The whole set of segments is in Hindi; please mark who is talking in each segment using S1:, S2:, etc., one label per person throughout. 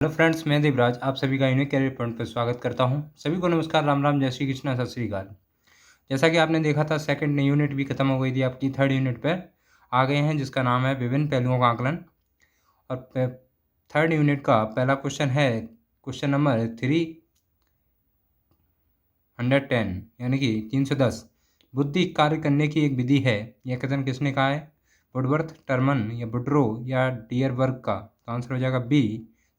S1: हेलो फ्रेंड्स, मैं देवराज आप सभी का यूनिक कैरियर पॉइंट पर स्वागत करता हूं। सभी को नमस्कार, राम राम, जय श्री कृष्णा, सत श्री अकाल। जैसा कि आपने देखा था, सेकंड यूनिट भी खत्म हो गई थी, आपकी थर्ड यूनिट पर आ गए हैं, जिसका नाम है विभिन्न पहलुओं का आकलन। और थर्ड यूनिट का पहला क्वेश्चन है क्वेश्चन नंबर 310, यानी कि 310। बुद्धि कार्य करने की एक विधि है, यह कथन किसने कहा है? वुडवर्थ, टर्मन या बुड्रो या डियरबर्ग का? तो आंसर हो जाएगा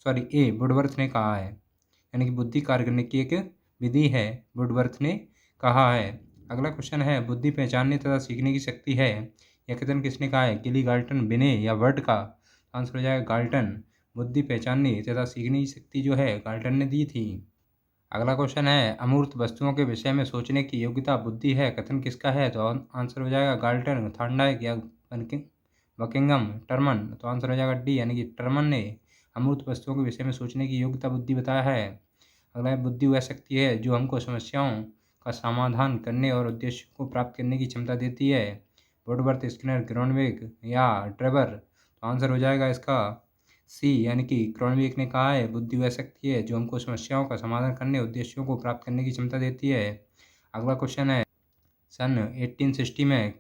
S1: ए, वुडवर्थ ने कहा है। यानी कि बुद्धि कार्य करने की एक विधि है, वुडवर्थ ने कहा है। अगला क्वेश्चन है बुद्धि पहचानने तथा सीखने की शक्ति है, यह कथन किसने कहा है? गिली, गाल्टन, बिने या वर्ड का? आंसर हो जाएगा गाल्टन। बुद्धि पहचानने तथा सीखने की शक्ति जो है गाल्टन ने दी थी। अगला क्वेश्चन है अमूर्त वस्तुओं के विषय में सोचने की योग्यता बुद्धि है, कथन किसका है? तो आंसर हो जाएगा गाल्टन, थॉर्नडाइक या बकिंगम, टर्मन। तो आंसर हो जाएगा डी, यानी कि टर्मन ने अमूर्त वस्तुओं के विषय में सोचने की योग्यता बुद्धि बताया है। अगला है बुद्धि वह शक्ति है जो हमको समस्याओं का समाधान करने और उद्देश्यों को प्राप्त करने की क्षमता देती है। वुडवर्थ, स्किनर, क्रोनवेग या ट्रेवर? तो आंसर हो जाएगा इसका सी, यानी कि क्रोनवेग ने कहा है बुद्धि वह शक्ति है जो हमको समस्याओं का समाधान करने, उद्देश्यों को प्राप्त करने की क्षमता देती है। अगला क्वेश्चन है सन 1860 में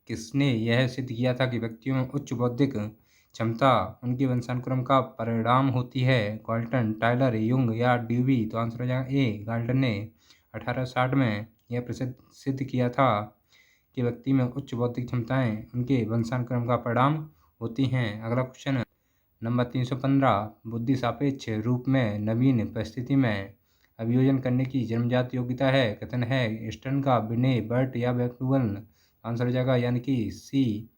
S1: किसने यह सिद्ध किया था कि व्यक्तियों में उच्च बौद्धिक क्षमता उनके वंशानुक्रम का परिणाम होती है? गाल्टन, टायलर, युंग या ड्यूवी? तो आंसर हो जाएगा ए, गाल्टन ने 1860 में यह प्रसिद्ध सिद्ध किया था कि व्यक्ति में उच्च बौद्धिक क्षमताएं उनके वंशानुक्रम का परिणाम होती हैं। अगला क्वेश्चन नंबर 315, बुद्धि सापेक्ष रूप में नवीन परिस्थिति में अभियोजन करने की जन्मजात योग्यता है, कथन है स्टर्न का, बिने, बर्ट या मैक्डूगल? आंसर हो जाएगा यानी कि सी,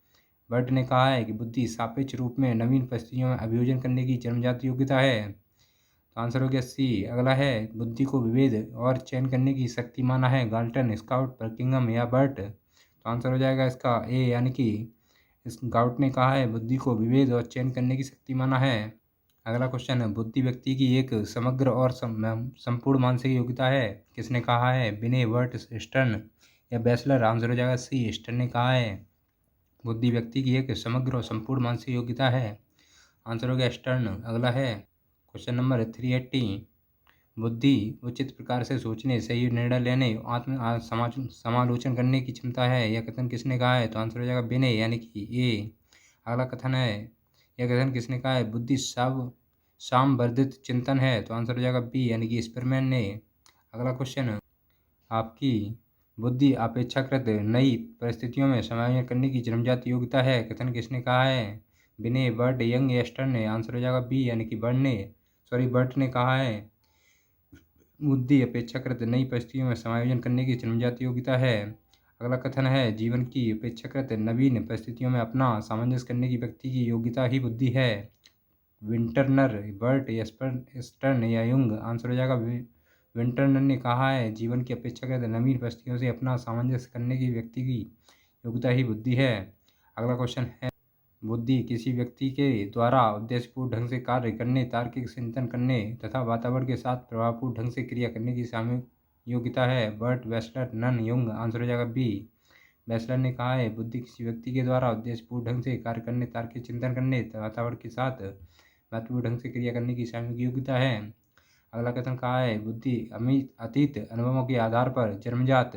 S1: बर्ट ने कहा है कि बुद्धि सापेक्ष रूप में नवीन परिस्थितियों में अभियोजन करने की जन्मजात योग्यता है। तो आंसर हो गया सी। अगला है बुद्धि को विभेद और चयन करने की शक्ति माना है, गाल्टन, स्काउट, बर्किंगम या बर्ट? तो आंसर हो जाएगा इसका ए, यानी कि स्काउट ने कहा है बुद्धि को विभेद और चयन करने की शक्ति माना है। अगला क्वेश्चन है बुद्धि व्यक्ति की एक समग्र और संपूर्ण मानसिक योग्यता है, किसने कहा है? बिने, वर्ट, स्टर्न या बैचलर? आंसर हो जाएगा सी, स्टर्न ने कहा है बुद्धि व्यक्ति की एक समग्र और संपूर्ण मानसिक योग्यता है। आंसर हो गया स्टर्न। अगला है क्वेश्चन नंबर 380, बुद्धि उचित प्रकार से सोचने, सही निर्णय लेने, समालोचन करने की क्षमता है, यह कथन किसने कहा है? तो आंसर हो जाएगा बिने, यानी कि ए। अगला कथन है यह कथन किसने कहा है? बुद्धि सामवर्धित चिंतन है, तो आंसर हो जाएगा बी, यानी कि स्पीरमैन ने। अगला क्वेश्चन आपकी बुद्धि अपेक्षाकृत नई परिस्थितियों में समायोजन करने की जन्मजात योग्यता है, कथन किसने कहा है? बिने, बर्ड, यंग या स्टर्न ने? आंसर हो जाएगा बी, यानी कि बर्ट ने कहा है बुद्धि अपेक्षाकृत नई परिस्थितियों में समायोजन करने की जन्मजात योग्यता है। अगला कथन है जीवन की अपेक्षाकृत नवीन परिस्थितियों में अपना सामंजस्य करने की व्यक्ति की योग्यता ही बुद्धि है। विंटरनर, बर्ट, स्टर्न या युंग? आंसर हो जाएगा विंटरनर ने कहा है जीवन की अपेक्षाकृत नवीन परिस्थितियों से अपना सामंजस्य करने की व्यक्ति की योग्यता ही बुद्धि है। अगला क्वेश्चन है बुद्धि किसी व्यक्ति के द्वारा उद्देश्यपूर्ण ढंग से कार्य करने, तार्किक चिंतन करने तथा वातावरण के साथ प्रभावपूर्ण ढंग से क्रिया करने की सामूहिक योग्यता है। Burt, Bachelor, Nunn, Jung? Answer हो जाएगा बी, बैचलर ने कहा है बुद्धि किसी व्यक्ति के द्वारा उद्देश्यपूर्ण ढंग से कार्य करने, तार्किक चिंतन करने, वातावरण के साथ महत्वपूर्ण ढंग से क्रिया करने की सामूहिक योग्यता है। अगला कथन कहा है बुद्धि अतीत अनुभवों के आधार पर जन्मजात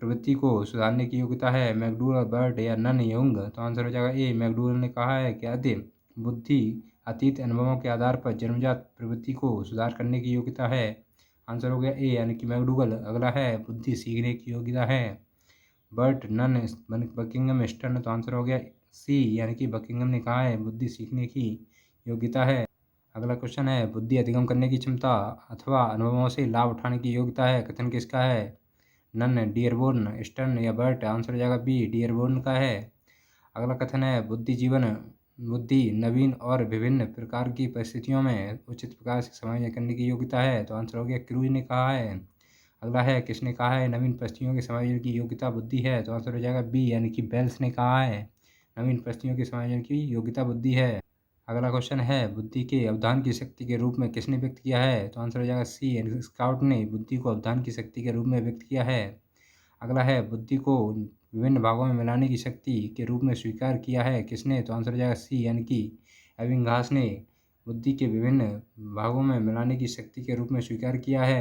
S1: प्रवृत्ति को सुधारने की योग्यता है, मैकडूगल, बर्ट या नन, युंग? तो आंसर हो जाएगा ए, मैकडूगल ने कहा है कि बुद्धि अतीत अनुभवों के आधार पर जन्मजात प्रवृत्ति को सुधार करने की योग्यता है। आंसर हो गया ए, यानी कि मैकडूगल। अगला है बुद्धि सीखने की योग्यता है, बर्ट, नन, बकिंगम, स्टर्न? तो आंसर हो गया सी, यानी कि बकिंगम ने कहा है बुद्धि सीखने की योग्यता है। अगला क्वेश्चन है बुद्धि अधिगम करने की क्षमता अथवा अनुभवों से लाभ उठाने की योग्यता है, कथन किसका है? नन, डियरबोर्न, स्टर्न या बर्ट? आंसर हो जाएगा बी, डियरबोर्न का है। अगला कथन है बुद्धि नवीन और विभिन्न प्रकार की परिस्थितियों में उचित प्रकार से समायोजन करने की योग्यता है, तो आंसर हो गया क्रूज ने कहा है। अगला है किसने कहा है नवीन परिस्थितियों के समायोजन की योग्यता बुद्धि है? तो आंसर हो जाएगा बी, यानी कि बेल्स ने कहा है नवीन परिस्थितियों के समायोजन की योग्यता बुद्धि है। अगला क्वेश्चन है बुद्धि के अवधान की शक्ति के रूप में किसने व्यक्त किया है? तो आंसर हो जाएगा सी, यानी स्काउट ने बुद्धि को अवधान की शक्ति के रूप में व्यक्त किया है। अगला है बुद्धि को विभिन्न भागों में मिलाने की शक्ति के रूप में स्वीकार किया है, किसने? तो आंसर हो जाएगा सी, यानी कि एबिंगास ने बुद्धि के विभिन्न भागों में मिलाने की शक्ति के रूप में स्वीकार किया है।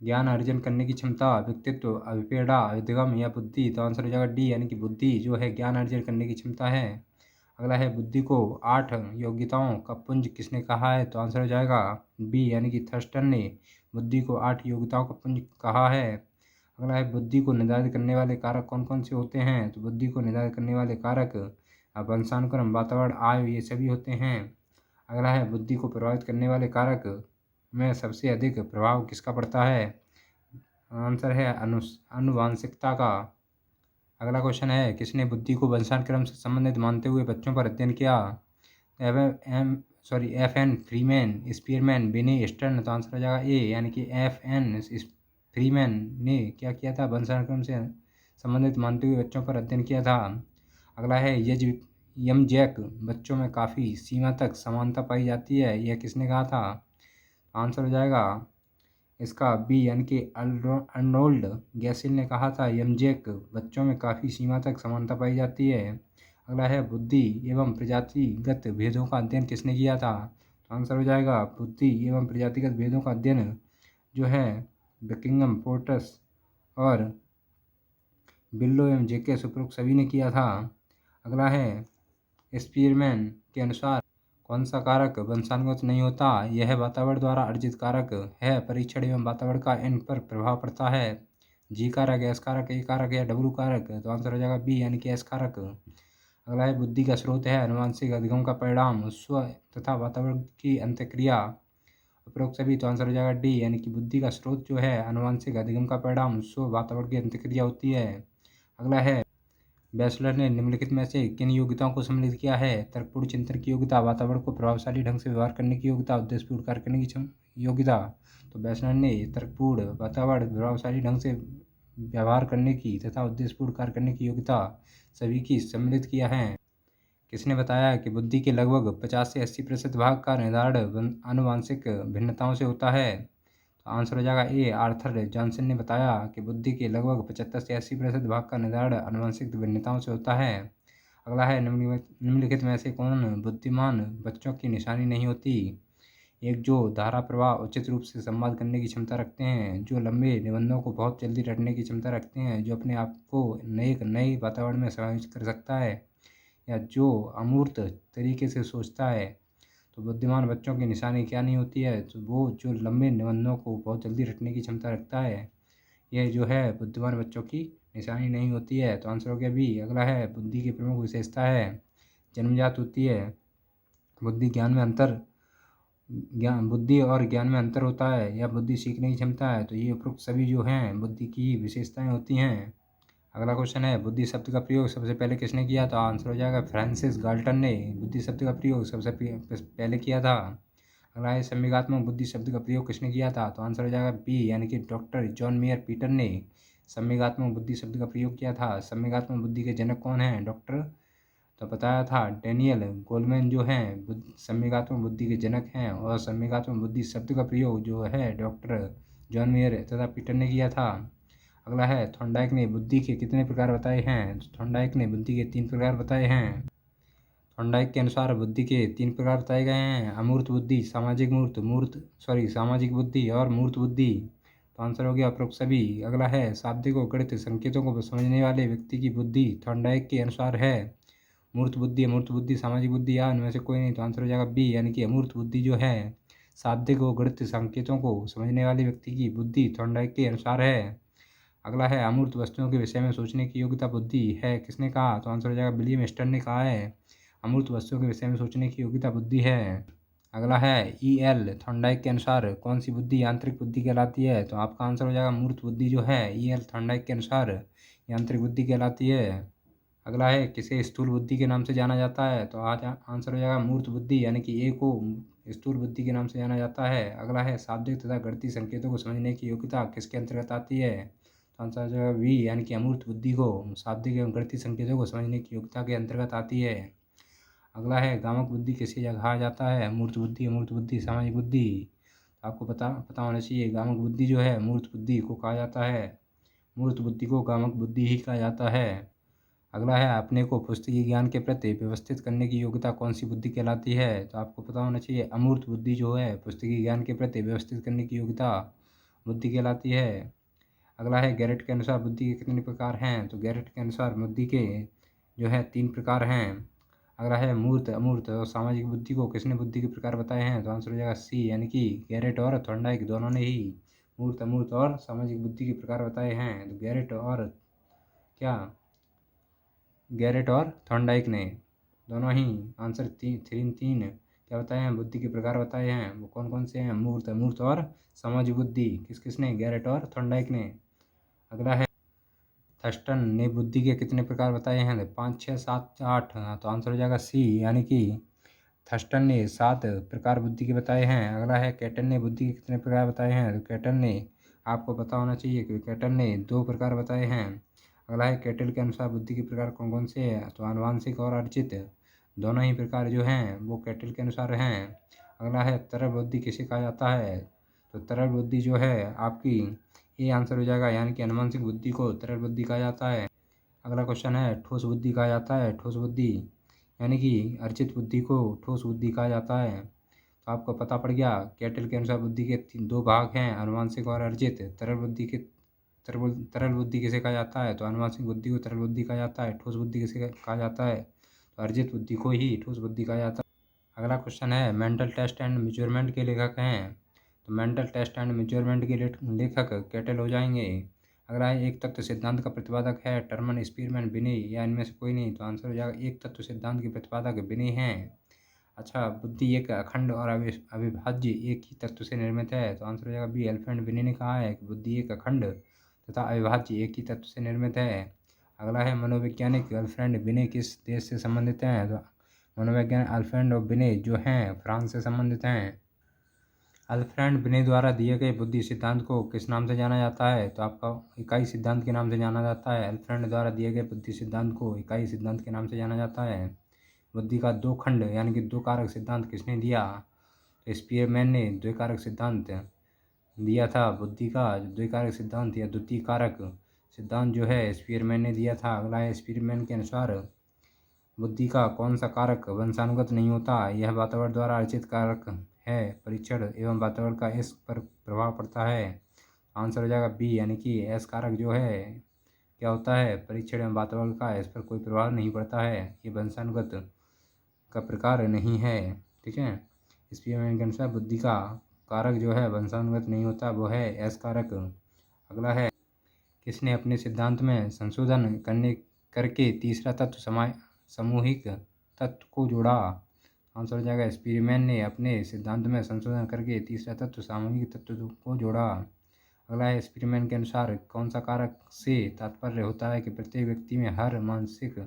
S1: ज्ञान अर्जन करने की क्षमता, व्यक्तित्व, अभिप्रेरणा, उद्गम या बुद्धि। तो आंसर हो जाएगा डी, यानी कि बुद्धि जो है ज्ञान अर्जन करने की क्षमता है। अगला है बुद्धि को 8 योग्यताओं का पुंज किसने कहा है? तो आंसर हो जाएगा बी, यानी कि थर्स्टन ने बुद्धि को 8 योग्यताओं का पुंज कहा है। अगला है बुद्धि को निर्धारित करने वाले कारक कौन कौन से होते हैं? तो बुद्धि को निर्धारित करने वाले कारक वंशानुक्रम, वातावरण, आयु ये सभी होते हैं। अगला है बुद्धि को प्रभावित करने वाले कारक में सबसे अधिक प्रभाव किसका पड़ता है? आंसर है आनुवांशिकता का। अगला क्वेश्चन है किसने बुद्धि को वंशानुक्रम से संबंधित मानते हुए बच्चों पर अध्ययन किया? F.N. फ्रीमैन, स्पीयरमैन, बिनी स्टर्न। तो आंसर हो जाएगा ए, यानी कि F.N. फ्रीमैन ने क्या किया था? वंशानुक्रम से संबंधित मानते हुए बच्चों पर अध्ययन किया था। अगला है यमजैक बच्चों में काफ़ी सीमा तक समानता पाई जाती है, यह किसने कहा था? आंसर हो जाएगा इसका बी, यानी कि अर्नोल्ड गैसिल ने कहा था यमजैक बच्चों में काफ़ी सीमा तक समानता पाई जाती है। अगला है बुद्धि एवं प्रजातिगत भेदों का अध्ययन किसने किया था? तो आंसर हो जाएगा बुद्धि एवं प्रजातिगत भेदों का अध्ययन जो है बकिंगम, पोर्टस और बिल्लो एवं जेकेस उपरोक्त सभी ने किया था। अगला है स्पीयरमैन के अनुसार कौन सा कारक वंशानुगत नहीं होता? यह वातावरण द्वारा अर्जित कारक है। परीक्षण एवं वातावरण का इन पर प्रभाव पड़ता है। जी कारक, एस कारक, ए कारक या डब्ल्यू कारक। तो आंसर हो जाएगा बी, यानी कि एस कारक। अगला है बुद्धि का स्रोत है आनुवांशिक अधिगम का परिणाम, स्व तथा वातावरण की अंतःक्रिया उपरोक्त सभी। तो आंसर हो जाएगा डी, यानी कि बुद्धि का स्रोत जो है आनुवांशिक अधिगम का परिणाम, स्व वातावरण की अंतःक्रिया होती है। अगला है बैचलर ने निम्नलिखित में से किन योग्यताओं को सम्मिलित किया है? तर्कपूर्ण चिंतन की योग्यता, वातावरण को प्रभावशाली ढंग से व्यवहार करने की योग्यता, उद्देश्यपूर्ण कार्य करने की योग्यता। तो बैचलर ने तर्कपूर्ण, वातावरण, प्रभावशाली ढंग से व्यवहार करने की तथा उद्देश्यपूर्ण कार्य करने की योग्यता सभी की सम्मिलित किया है। किसने बताया कि बुद्धि के लगभग 50 से 80% भाग का निर्धारण आनुवांशिक भिन्नताओं से होता है? तो आंसर हो जाएगा ए, आर्थर जॉनसन ने बताया कि बुद्धि के लगभग 75 से 80% भाग का निर्धारण आनुवंशिक भिन्नताओं से होता है। अगला है निम्नलिखित में से कौन बुद्धिमान बच्चों की निशानी नहीं होती? एक, जो धारा प्रवाह उचित रूप से संवाद करने की क्षमता रखते हैं, जो लंबे निबंधों को बहुत जल्दी रटने की क्षमता रखते हैं, जो अपने आप को नए वातावरण में समायोजित कर सकता है, या जो अमूर्त तरीके से सोचता है। तो बुद्धिमान बच्चों की निशानी क्या नहीं होती है? तो वो जो लंबे निबंधों को बहुत जल्दी रटने की क्षमता रखता है, यह जो है बुद्धिमान बच्चों की निशानी नहीं होती है। तो आंसर हो गया बी। अगला है बुद्धि की प्रमुख विशेषता है जन्मजात होती है। बुद्धि बुद्धि और ज्ञान में अंतर होता है, या बुद्धि सीखने की क्षमता है। तो ये उपरोक्त सभी जो हैं बुद्धि की विशेषताएं होती हैं। अगला क्वेश्चन है बुद्धि शब्द का प्रयोग सबसे पहले किसने किया? तो आंसर हो जाएगा फ्रांसिस गाल्टन ने बुद्धि शब्द का प्रयोग सबसे पहले किया था। अगला है संवेगात्मक बुद्धि शब्द का प्रयोग किसने किया था? तो आंसर हो जाएगा बी, यानी कि डॉक्टर जॉन मेयर पीटर ने संवेगात्मक बुद्धि शब्द का प्रयोग किया था। संवेगात्मक बुद्धि के जनक कौन हैं? डॉक्टर, तो बताया था डैनियल गोलमैन जो हैं संवेगात्मक बुद्धि के जनक हैं, और संवेगात्मक बुद्धि शब्द का प्रयोग जो है डॉक्टर जॉन मेयर तथा पीटर ने किया था। अगला है थॉर्नडाइक ने बुद्धि के कितने प्रकार बताए हैं? थॉर्नडाइक ने बुद्धि के 3 प्रकार बताए हैं। थॉर्नडाइक के अनुसार बुद्धि के 3 प्रकार बताए गए हैं, अमूर्त बुद्धि, सामाजिक बुद्धि और मूर्त बुद्धि। तो आंसर हो गया उपरोक्त सभी। अगला है शाब्दिक और गणित संकेतों को समझने वाले व्यक्ति की बुद्धि थॉर्नडाइक के अनुसार है मूर्त बुद्धि, अमूर्त बुद्धि, सामाजिक बुद्धि या इनमें से कोई नहीं। तो आंसर हो जाएगा बी, यानी कि अमूर्त बुद्धि जो है शाब्दिक और गणित संकेतों को समझने वाले व्यक्ति की बुद्धि थॉर्नडाइक के अनुसार है। अगला है अमूर्त वस्तुओं के विषय में सोचने की योग्यता बुद्धि है, किसने कहा? तो आंसर हो जाएगा विलियम स्टर्न ने कहा है अमूर्त वस्तुओं के विषय में सोचने की योग्यता बुद्धि है। अगला है E.L. थॉर्नडाइक के अनुसार कौन सी बुद्धि यांत्रिक बुद्धि कहलाती है? तो आपका आंसर हो जाएगा मूर्त बुद्धि जो है E.L. थॉर्नडाइक के अनुसार यांत्रिक बुद्धि कहलाती है। अगला है किसे स्थूल बुद्धि के नाम से जाना जाता है? तो आज आंसर हो जाएगा मूर्त बुद्धि, यानी कि ए को स्थूल बुद्धि के नाम से जाना जाता है। अगला है शाब्दिक तथा गणितीय संकेतों को समझने की योग्यता किसके अंतर्गत आती है? तो आंसर हो जाएगा बी, यानी कि अमूर्त बुद्धि को शाब्दिक एवं गणितीय संकेतों को समझने की योग्यता के अंतर्गत आती है। अगला है गामक बुद्धि किसे कहा जाता है? मूर्त बुद्धि, अमूर्त बुद्धि, सामाजिक बुद्धि। आपको पता होना चाहिए गामक बुद्धि जो है मूर्त बुद्धि को कहा जाता है, मूर्त बुद्धि को गामक बुद्धि ही कहा जाता है। अगला है अपने को पुस्तकीय ज्ञान के प्रति व्यवस्थित करने की योग्यता कौन सी बुद्धि कहलाती है? तो आपको पता होना चाहिए अमूर्त बुद्धि जो है पुस्तकीय ज्ञान के प्रति व्यवस्थित करने की योग्यता बुद्धि कहलाती है। अगला है गैरेट के अनुसार बुद्धि के कितने प्रकार हैं? तो गैरेट के अनुसार बुद्धि के जो है 3 प्रकार हैं। अगला है मूर्त, अमूर्त और सामाजिक बुद्धि को किसने बुद्धि के प्रकार बताए हैं? तो आंसर हो जाएगा सी, यानी कि गैरेट और थॉर्नडाइक दोनों ने ही मूर्त, अमूर्त और सामाजिक बुद्धि के प्रकार बताए हैं। तो गैरेट और क्या गैरेट और थॉर्नडाइक ने दोनों ही आंसर तीन क्या बताए हैं? बुद्धि के प्रकार बताए हैं। वो कौन कौन से हैं? मूर्त, अमूर्त और सामाजिक बुद्धि। किसने? गैरेट और थॉर्नडाइक ने। अगला है थर्स्टन ने बुद्धि के कितने प्रकार बताए हैं? 5, 6, 7, 8। तो आंसर हो जाएगा सी, यानी कि थर्स्टन ने 7 प्रकार बुद्धि के बताए हैं। अगला है कैटन ने बुद्धि के कितने प्रकार बताए हैं? तो कैटन ने, आपको पता होना चाहिए कि कैटन ने 2 प्रकार बताए हैं। अगला है कैटल के अनुसार बुद्धि के प्रकार कौन कौन से हैं? तो आनुवांशिक और अर्जित दोनों ही प्रकार जो हैं वो कैटल के अनुसार हैं। अगला है तरल बुद्धि किसे कहा जाता है? तो तरल बुद्धि जो है आपकी, ये आंसर हो जाएगा, यानी कि आनुवांशिक बुद्धि को तरल बुद्धि कहा जाता है। अगला क्वेश्चन है ठोस बुद्धि कहा जाता है। ठोस बुद्धि यानी कि अर्जित बुद्धि को ठोस बुद्धि कहा जाता है। तो आपको पता पड़ गया कैटल के अनुसार बुद्धि के 2 भाग हैं, आनुवांशिक और अर्जित। तरल बुद्धि किसे कहा जाता है? तो आनुवांशिक बुद्धि को तरल बुद्धि कहा जाता है। ठोस बुद्धि किसे कहा जाता है? तो अर्जित बुद्धि को ही ठोस बुद्धि कहा जाता है। अगला क्वेश्चन है मेंटल टेस्ट एंड मेजरमेंट के लेखक हैं। तो मेंटल टेस्ट एंड मेजरमेंट के लेखक कैटल हो जाएंगे। अगला है एक तत्व सिद्धांत का प्रतिपादक है टर्मन, स्पीरमैन, बिने या इनमें से कोई नहीं? तो आंसर हो जाएगा एक तत्व सिद्धांत के प्रतिपादक बिने हैं। अच्छा, बुद्धि एक अखंड और अविभाज्य एक ही तत्व से निर्मित है। तो आंसर हो जाएगा बी, एल्फ्रेड बिने ने कहा है कि बुद्धि एक अखंड तथा अविभाज्य एक ही तत्व से निर्मित है। अगला है मनोवैज्ञानिक अल्फ्रेड बिने किस देश से संबंधित हैं? तो मनोवैज्ञानिक अल्फ्रेड और बिने जो हैं फ्रांस से संबंधित हैं। अल्फ्रेड बिने द्वारा दिए गए बुद्धि सिद्धांत को किस नाम से जाना जाता है? तो आपका इकाई सिद्धांत के नाम से जाना जाता है। अल्फ्रेड द्वारा दिए गए बुद्धि सिद्धांत को इकाई सिद्धांत के नाम से जाना जाता है। बुद्धि का 2 खंड यानी कि 2 कारक सिद्धांत किसने दिया? तो स्पीयरमैन ने द्विकारक सिद्धांत दिया था। बुद्धि का द्विकारक सिद्धांत या द्वितीय कारक सिद्धांत जो है स्पीयरमैन ने दिया था। अगला है स्पीयरमैन के अनुसार बुद्धि का कौन सा कारक वंशानुगत नहीं होता? यह वातावरण द्वारा अर्जित कारक है। परीक्षण एवं वातावरण का इस पर प्रभाव पड़ता है। आंसर हो जाएगा बी, यानी कि एस कारक जो है क्या होता है? परीक्षण एवं वातावरण का इस पर कोई प्रभाव नहीं पड़ता है। ये वंशानुगत का प्रकार नहीं है। ठीक है, स्पीयरमैन के अनुसार बुद्धि का कारक जो है वंशानुगत नहीं होता, वो है एस कारक। अगला है किसने अपने सिद्धांत में संशोधन करके तीसरा तत्व सामूहिक तत्व को जोड़ा? आंसर हो जाएगा स्पीरमैन ने अपने सिद्धांत में संशोधन करके तीसरा तत्व सामूहिक तत्व को जोड़ा। अगला है स्पीरमैन के अनुसार कौन सा कारक से तात्पर्य होता है कि प्रत्येक व्यक्ति में हर मानसिक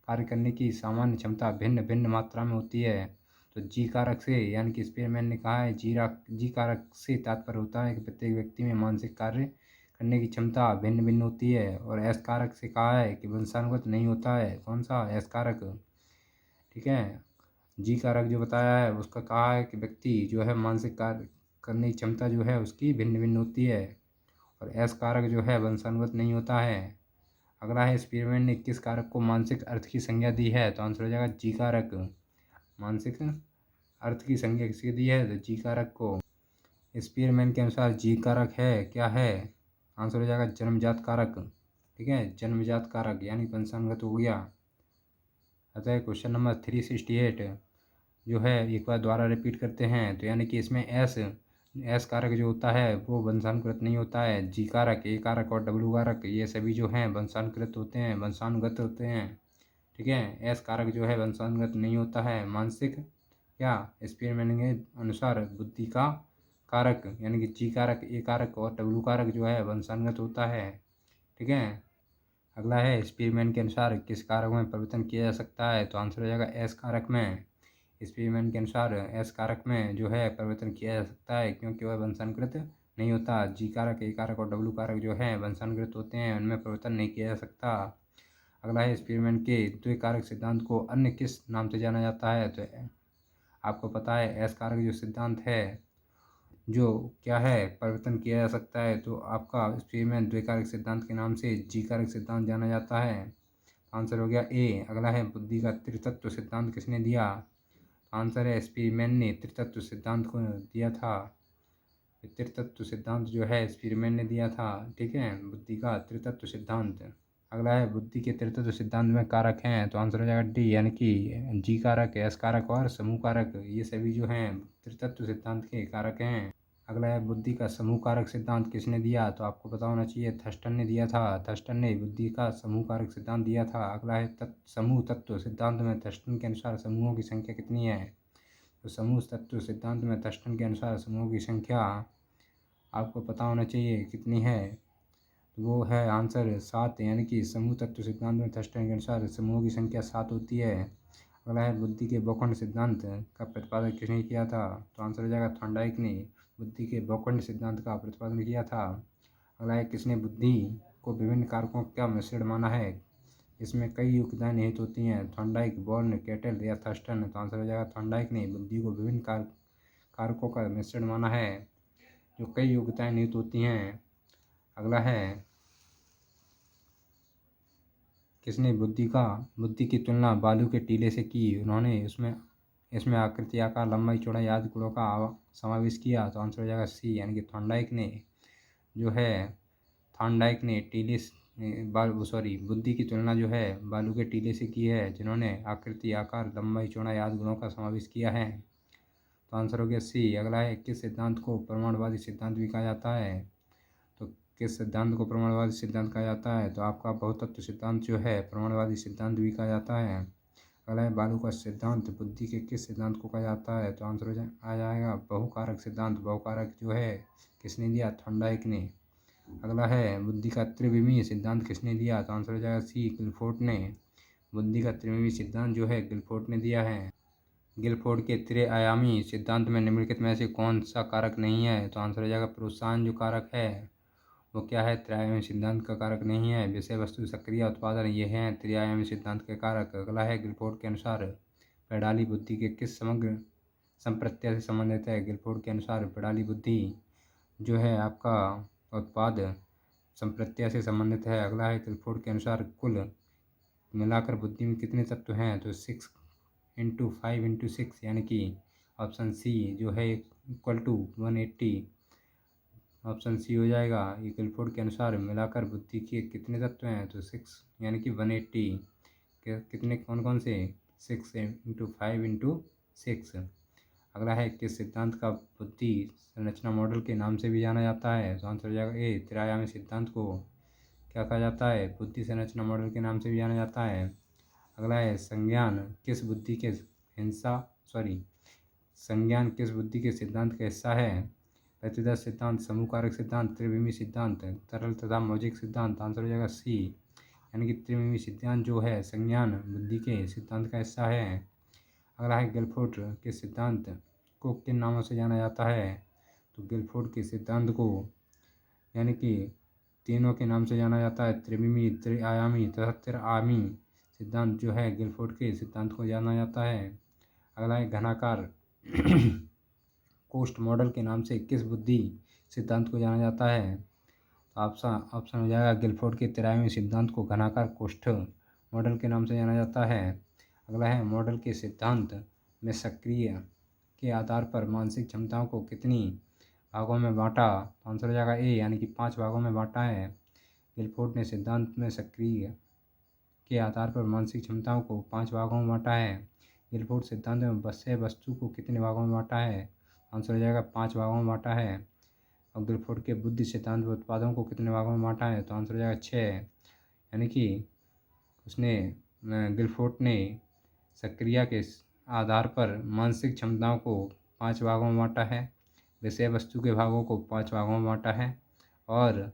S1: कार्य करने की सामान्य क्षमता भिन्न भिन्न मात्रा में होती है? तो जी कारक से, यानी कि स्पीरमैन ने कहा है जी कारक से तात्पर्य होता है कि प्रत्येक व्यक्ति में मानसिक कार्य करने की क्षमता भिन्न भिन्न होती है। और एस कारक से कहा है कि वंशानुगत नहीं होता है। कौन सा? एस कारक। ठीक है, जी कारक जो बताया है उसका कहा है कि व्यक्ति जो है मानसिक कार्य करने की क्षमता जो है उसकी भिन्न भिन्न होती है। और एस कारक जो है वंशानुगत नहीं होता है। अगला है स्पीरमैन ने किस कारक को मानसिक अर्थ की संज्ञा दी है? तो आंसर हो जाएगा जी कारक। मानसिक अर्थ की संज्ञा किसकी दी है? तो जी कारक को। स्पीरमैन के अनुसार जी कारक है क्या है? आंसर हो जाएगा जन्मजात कारक। ठीक है, जन्मजात कारक यानी वंशानुगत हो गया। अतः क्वेश्चन नंबर 368 जो है एक बार द्वारा रिपीट करते हैं। तो यानी कि इसमें एस कारक जो होता है वो वंशानुकृत नहीं होता है। जी कारक, ए कारक और डब्ल्यू कारक ये सभी जो हैं वंशानुकृत होते हैं, वंशानुगत होते हैं। ठीक है, एस कारक जो है वंशानुगत नहीं होता है। मानसिक क्या स्पीरमैन के अनुसार बुद्धि का कारक यानी कि जी कारक, ए कारक और डब्ल्यू कारक जो है वंशानुगत होता है। ठीक है, अगला है स्पीरमैन के अनुसार किस कारक में परिवर्तन किया जा सकता है? तो आंसर हो जाएगा एस कारक में। स्पीरमैन के अनुसार एस कारक में जो है परिवर्तन किया जा सकता है क्योंकि वह वंशानुकृत नहीं होता। जी कारक, ए कारक और डब्ल्यू कारक जो है वंशानुकृत होते हैं, उनमें परिवर्तन नहीं किया जा सकता। अगला है स्पीरमैन के द्विकारक सिद्धांत को अन्य किस नाम से जाना जाता है? तो आपको पता है एस कारक जो सिद्धांत है जो क्या है परिवर्तन किया जा सकता है, तो आपका स्पीरमैन द्विकारक सिद्धांत के नाम से जी कारक सिद्धांत जाना जाता है। आंसर हो गया ए। अगला है बुद्धि का त्रितत्व सिद्धांत किसने दिया? आंसर है स्पीरमैन ने त्रितत्व सिद्धांत को दिया था। त्रितत्व सिद्धांत जो है स्पीरमैन ने दिया था। ठीक है, बुद्धि का त्रितत्व सिद्धांत। अगला है बुद्धि के त्रितत्व सिद्धांत में कारक हैं, तो आंसर हो जाएगा डी, यानी कि जी कारक, एस कारक और समूह कारक, ये सभी जो हैं त्रितत्व सिद्धांत के कारक हैं। अगला है बुद्धि का समूह कारक सिद्धांत किसने दिया? तो आपको पता होना चाहिए थर्स्टन ने दिया था। थर्स्टन ने बुद्धि का समूह कारक सिद्धांत दिया था। अगला है समूह तत्व सिद्धांत में थर्स्टन के अनुसार समूहों की संख्या कितनी है? तो समूह तत्व सिद्धांत में थर्स्टन के अनुसार समूहों की संख्या आपको पता होना चाहिए कितनी है। वो है आंसर 7, यानी कि समूह तत्व सिद्धांत में थर्स्टन के अनुसार समूहों की संख्या 7 होती है। अगला है बुद्धि के बहुखंड सिद्धांत का प्रतिपादन किसने किया था? तो आंसर हो जाएगा थॉर्नडाइक ने बुद्धि के बहुखंड सिद्धांत का प्रतिपादन किया था। अगला है किसने बुद्धि को विभिन्न कारकों का मिश्रण माना है? इसमें कई युक्तियाँ निहित होती हैं, थॉर्नडाइक, बॉर्न, केटल या थर्स्टन। तो आंसर हो जाएगा थॉर्नडाइक ने बुद्धि को विभिन्न कारकों का मिश्रण माना है जो कई योग्यताएं निहित होती हैं। अगला है किसने बुद्धि की तुलना बालू के टीले से की? उन्होंने इसमें आकृति, आकार, लंबाई, चौड़ाई आदि गुणों का समावेश किया। तो आंसर हो जाएगा सी, यानी कि थॉर्नडाइक ने जो है थॉर्नडाइक ने बुद्धि की तुलना जो है बालू के टीले से की है, जिन्होंने आकृति, आकार, लंबाई, चौड़ाई आदि गुणों का समावेश किया है। तो आंसर हो गया सी। अगला है किस सिद्धांत को परमाणुवादी सिद्धांत भी कहा जाता है? तो किस सिद्धांत को परमाणुवादी सिद्धांत कहा जाता है? तो आपका बहुतत्व सिद्धांत जो है परमाणुवादी सिद्धांत भी कहा जाता है। अगला है बालू का सिद्धांत बुद्धि के किस सिद्धांत को कहा जाता है? तो आंसर आ जाएगा बहुकारक सिद्धांत। बहुकारक जो है किसने दिया? थॉर्नडाइक ने। अगला है बुद्धि का त्रिविमीय सिद्धांत किसने दिया? तो आंसर हो जाएगा सी, गिलफोर्ड ने। बुद्धि का त्रिविमीय सिद्धांत जो है गिलफोर्ड ने दिया है। गिलफोर्ड के त्रिआयामी सिद्धांत में निम्नलिखित में से कौन सा कारक नहीं है? तो आंसर हो जाएगा प्रोत्साहन जो कारक है वो क्या है? त्रिआयामी सिद्धांत का कारक नहीं है। विषय वस्तु सक्रिय उत्पादन ये हैं त्रिआयामी सिद्धांत के कारक। अगला है गिलफोर्ड के अनुसार प्रणाली बुद्धि के किस समग्र संप्रत्यय से संबंधित है? गिलफोर्ड के अनुसार प्रणाली बुद्धि जो है आपका उत्पाद संप्रत्यय से संबंधित है। अगला है गिलफोर्ड के अनुसार कुल मिलाकर बुद्धि में कितने तत्व हैं? तो 6 × 5 × 6, यानी कि ऑप्शन सी जो है इक्वल टू 180। ऑप्शन सी हो जाएगा। ये गिलफोर्ड के अनुसार मिलाकर बुद्धि के कितने तत्व हैं? तो 6, यानी कि 180। कितने, कौन कौन से? 6 × 5 × 6। अगला है किस सिद्धांत का बुद्धि संरचना मॉडल के नाम से भी जाना जाता है? तो आंसर हो जाएगा ए, त्रिआयामी सिद्धांत को क्या कहा जाता है? बुद्धि संरचना मॉडल के नाम से भी जाना जाता है। अगला है संज्ञान किस बुद्धि के सिद्धांत का हिस्सा है? प्रतिदर्श सिद्धांत, समूह कारक सिद्धांत, त्रिविमीय सिद्धांत, तरल तथा मौजिक सिद्धांत। आंसर हो जाएगा सी, यानी कि त्रिविमीय सिद्धांत जो है संज्ञान बुद्धि के सिद्धांत का हिस्सा है। अगला है गिलफोर्ड के सिद्धांत को किन नामों से जाना जाता है? तो गिलफोर्ड के सिद्धांत को यानी कि तीनों के नाम से जाना जाता है, त्रिविमीय, त्रिआयामी तथा त्रिआयामी सिद्धांत जो है गिलफोर्ड के सिद्धांत को जाना जाता है। अगला है घनाकार कोष्ठ मॉडल के नाम से किस बुद्धि सिद्धांत को जाना जाता है? तो ऑप्शन हो जाएगा गिलफोर्ड के त्रिआयामी सिद्धांत को घनाकार कोष्ठ मॉडल के नाम से जाना जाता है। अगला है मॉडल के सिद्धांत में सक्रिय के आधार पर मानसिक क्षमताओं को कितनी भागों में बांटा? तो आंसर हो जाएगा ए, यानी कि 5 भागों में बांटा है। गिलफोर्ड ने सिद्धांत में सक्रिय के आधार पर मानसिक क्षमताओं को 5 भागों में बांटा है। गिलफोर्ड सिद्धांत में विषय वस्तु को कितने भागों में बांटा है? आंसर हो जाएगा 5 भागों में बांटा है। और गिलफोर्ड के बुद्धि सिद्धांत में उत्पादों को कितने भागों में बांटा है? तो आंसर हो जाएगा 6, यानी कि गिलफोर्ड ने सक्रिया के आधार पर मानसिक क्षमताओं को 5 भागों में बांटा है, विषय वस्तु के भागों को 5 भागों में बांटा है और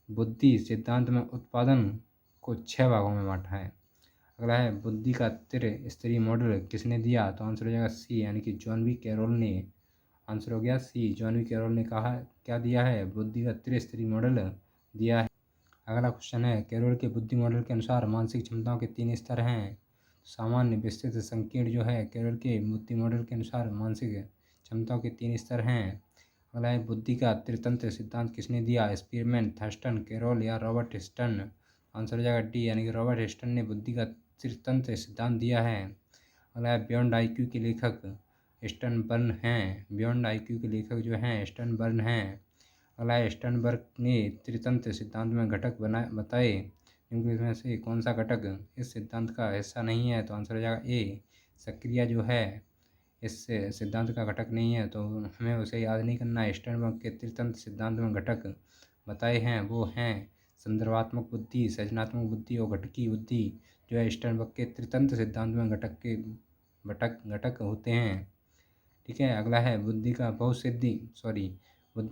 S1: बुद्धि सिद्धांत में उत्पादन को 6 भागों में बांटा है। अगला है बुद्धि का त्रिस्तरीय मॉडल किसने दिया? तो आंसर हो जाएगा सी, यानी कि जॉन बी कैरोल ने। आंसर हो गया सी, जॉन बी कैरोल ने कहा क्या दिया है? बुद्धि का त्रिस्तरीय मॉडल दिया है। अगला क्वेश्चन है कैरोल के बुद्धि मॉडल के अनुसार मानसिक क्षमताओं के 3 स्तर हैं। सामान्य, विस्तृत, संकीर्ण जो है कैरोल के बुद्धि मॉडल के अनुसार मानसिक क्षमताओं के 3 स्तर हैं। अगला है बुद्धि का त्रितंत्र सिद्धांत किसने दिया? स्पीरमैन, थर्स्टन, कैरोल या रॉबर्ट हिस्टन। आंसर हो जाएगा डी, यानी कि रॉबर्ट स्टर्न ने बुद्धि का त्रितंत्र सिद्धांत दिया है। अगला है बियॉन्ड आईक्यू के लेखक स्टर्नबर्न हैं। बियॉन्ड आईक्यू के लेखक जो हैं स्टर्नबर्न हैं। अगला है स्टर्नबर्ग ने त्रितंत्र सिद्धांत में घटक बताए, क्योंकि इसमें से कौन सा घटक इस सिद्धांत का हिस्सा नहीं है, तो आंसर हो जाएगा ए, सक्रिया जो है इस सिद्धांत का घटक नहीं है, तो हमें उसे याद नहीं करना है। स्टर्नबर्ग के त्रितंत्र सिद्धांत में घटक बताए हैं वो हैं संदर्भात्मक बुद्धि, सृजनात्मक बुद्धि और घटकी बुद्धि, जो है स्टर्नबर्ग के त्रितंत्र सिद्धांत में घटक होते हैं। ठीक है, अगला है बुद्धि का बहुसिद्धि